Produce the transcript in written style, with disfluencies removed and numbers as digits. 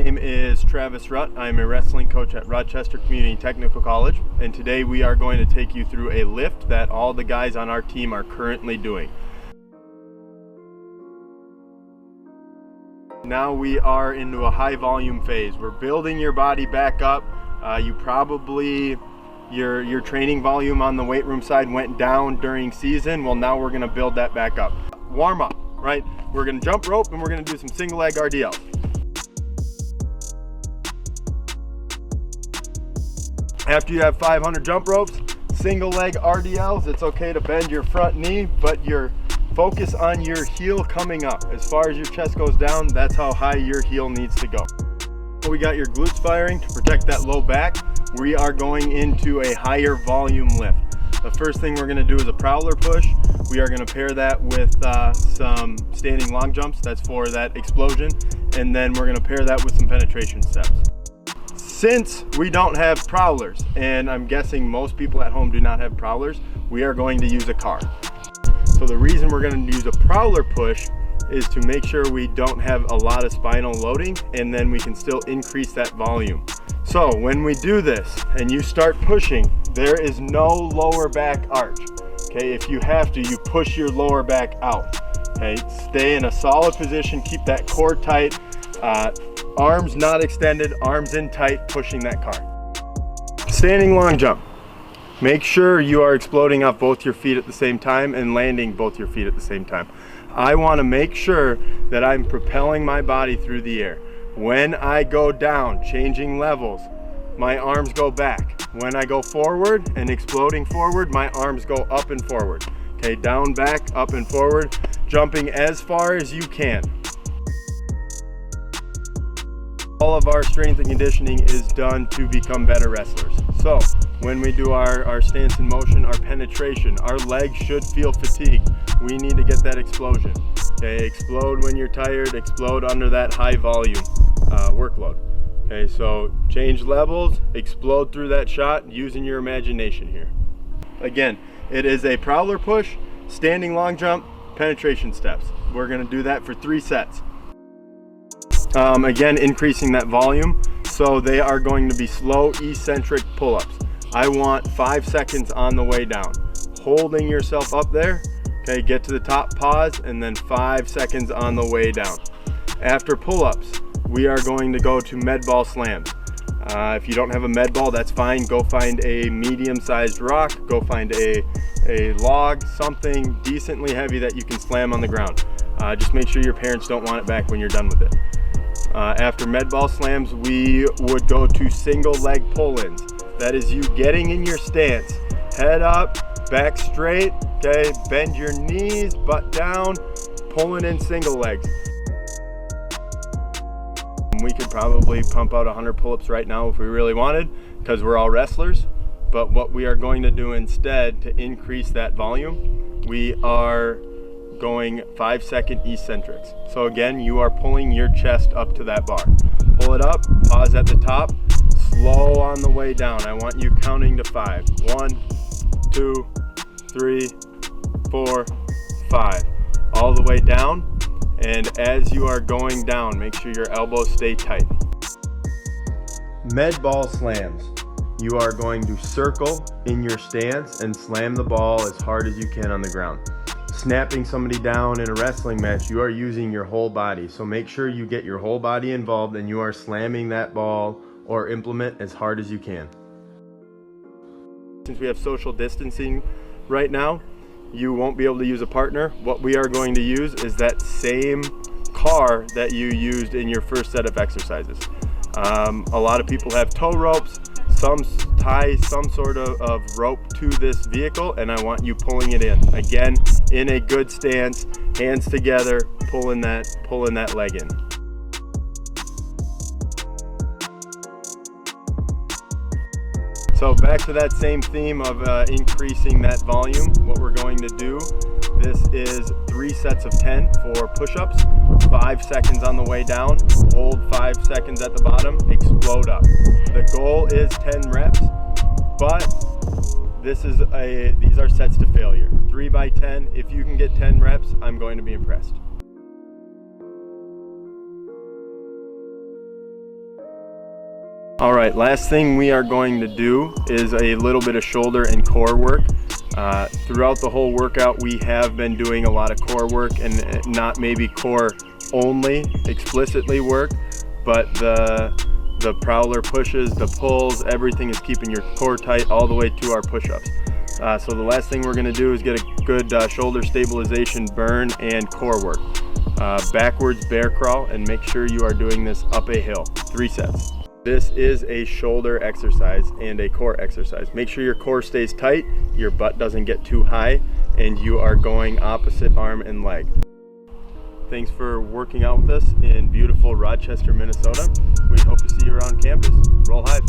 name is Travis Rutt. I'm a wrestling coach at Rochester Community Technical College, and today we are going to take you through a lift that all the guys on our team are currently doing. Now we are into a high volume phase. We're building your body back up. Your training volume on the weight room side went down during season. Well, now we're gonna build that back up. Warm up, right? We're gonna jump rope and we're gonna do some single leg RDL. After you have 500 jump ropes, single leg RDLs, it's okay to bend your front knee, but your focus on your heel coming up. As far as your chest goes down, that's how high your heel needs to go. We got your glutes firing to protect that low back. We are going into a higher volume lift. The first thing we're gonna do is a prowler push. We are gonna pair that with some standing long jumps. That's for that explosion. And then we're gonna pair that with some penetration steps. Since we don't have prowlers, and I'm guessing most people at home do not have prowlers, we are going to use a car. So the reason we're going to use a prowler push is to make sure we don't have a lot of spinal loading, and then we can still increase that volume. So when we do this and you start pushing, there is no lower back arch. Okay, if you have to, you push your lower back out. Okay, stay in a solid position, keep that core tight, arms not extended, arms in tight, pushing that car. Standing long jump. Make sure you are exploding off both your feet at the same time and landing both your feet at the same time. I want to make sure that I'm propelling my body through the air. When I go down, changing levels, my arms go back. When I go forward and exploding forward, my arms go up and forward. Okay, down, back, up and forward, jumping as far as you can. All of our strength and conditioning is done to become better wrestlers. So when we do our stance in motion, our penetration, our legs should feel fatigued. We need to get that explosion. Okay, explode when you're tired, explode under that high volume workload. Okay, so change levels, explode through that shot using your imagination here. Again, it is a prowler push, standing long jump, penetration steps. We're gonna do that for 3 sets. Again, increasing that volume. So they are going to be slow eccentric pull-ups. I want 5 seconds on the way down. Holding yourself up there, okay, get to the top, pause, and then 5 seconds on the way down. After pull-ups, we are going to go to med ball slams. If you don't have a med ball, that's fine. Go find a medium-sized rock, go find a log, something decently heavy that you can slam on the ground. Just make sure your parents don't want it back when you're done with it. After med ball slams, we would go to single leg pull-ins. That is you getting in your stance, head up, back straight, okay, bend your knees, butt down, pulling in single legs. We could probably pump out 100 pull-ups right now if we really wanted, because we're all wrestlers. But what we are going to do instead to increase that volume, we are going 5-second eccentrics. So again, you are pulling your chest up to that bar. Pull it up, pause at the top, slow on the way down. I want you counting to 5. 1, 2, 3, 4, 5. All the way down. And as you are going down, make sure your elbows stay tight. Med ball slams. You are going to circle in your stance and slam the ball as hard as you can on the ground. Snapping somebody down in a wrestling match, you are using your whole body. So make sure you get your whole body involved and you are slamming that ball or implement as hard as you can. Since we have social distancing right now, you won't be able to use a partner. What we are going to use is that same car that you used in your first set of exercises. A lot of people have tow ropes. Some tie some sort of rope to this vehicle, and I want you pulling it in. Again, in a good stance, hands together, pulling that leg in. So back to that same theme of increasing that volume, what we're going to do, this is 3 sets of 10 for push-ups, 5 seconds on the way down, hold 5 seconds at the bottom, explode up. The goal is 10 reps, but these are sets to failure. 3 by 10, if you can get 10 reps, I'm going to be impressed. All right, last thing we are going to do is a little bit of shoulder and core work. Throughout the whole workout, we have been doing a lot of core work, and not maybe core only explicitly work, but the prowler pushes, the pulls, everything is keeping your core tight all the way to our push-ups. So the last thing we're going to do is get a good shoulder stabilization burn and core work. Backwards bear crawl, and make sure you are doing this up a hill, 3 sets. This is a shoulder exercise and a core exercise. Make sure your core stays tight, your butt doesn't get too high, and you are going opposite arm and leg. Thanks for working out with us in beautiful Rochester, Minnesota. We hope to see you around campus. Roll Hive.